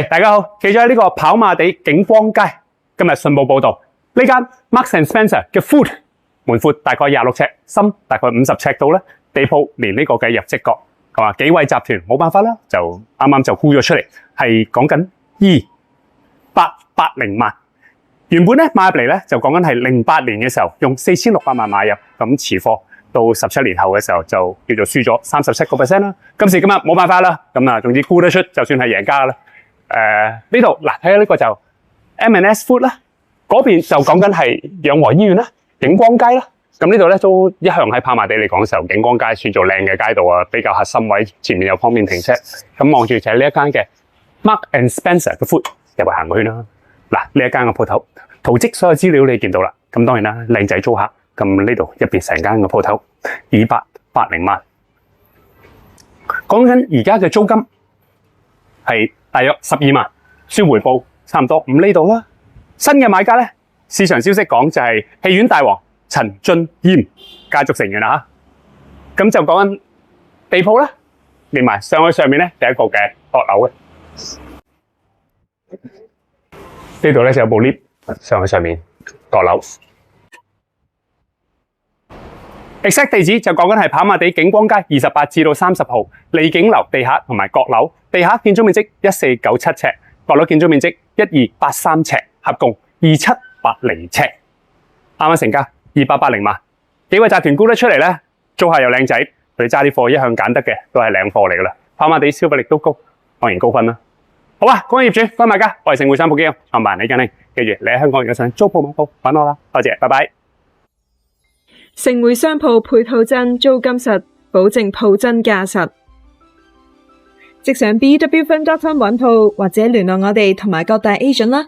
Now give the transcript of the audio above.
大家好，企咗喺呢個跑馬地景光街。今日信報報道，呢間 Marks and Spencer 嘅 Food 門闊大概26尺，深大概50尺度咧，地鋪連呢個嘅入職角，係嘛？幾位集團冇辦法啦，就啱啱就沽咗出嚟，係講緊2880萬。原本咧買入嚟咧就講緊係08年嘅時候用4600萬買入，咁持貨到17年後嘅時候就叫做輸咗37%啦。今時今日冇辦法啦，咁啊總之沽得出就算係贏家啦。呢度嗱睇下呢個就 M&S Food 啦，嗰邊就講緊係養和醫院啦、景光街啦。咁呢度咧都一向喺跑馬地嚟講嘅時候，景光街算做靚嘅街道啊，比較核心位，前面有方便停車。咁望住就係呢一間嘅 Marks and Spencer 嘅 Food， 入去行個圈啦。嗱，呢一間嘅鋪頭圖則所有資料你見到啦。咁當然啦，靚仔租客。咁呢度入邊成間嘅鋪頭280萬，講緊而家嘅租金係大約12萬，算回報差唔多5厘度啦。新嘅買家咧，市場消息講就係戲院大王陳俊彥家族成員啦嚇。咁就講緊地鋪啦，連埋上去上面咧第一個嘅閣樓嘅。呢度咧就有部 lift 上去上面閣樓。exact 地址就講緊係跑馬地景光街28至到30號利景樓地下同埋閣樓，地下建築面積1497尺，閣樓建築面積1283尺，合共2780尺，啱啱成交280萬。幾位集團沽得出嚟咧，租客又靚仔，佢哋揸啲貨一向揀得嘅，都係靚貨嚟噶啦。跑馬地消費力都高，當然高分啦。好啊，各位業主、各位買家，我係盛匯商鋪基金創辦人李振興，記住你喺香港有想租鋪買鋪揾我啦，多謝，拜拜。盛匯商鋪配套真，租金實，保證鋪真價實。即上 bwfund.com 揾鋪或者聯絡我哋同埋各大 agent 啦。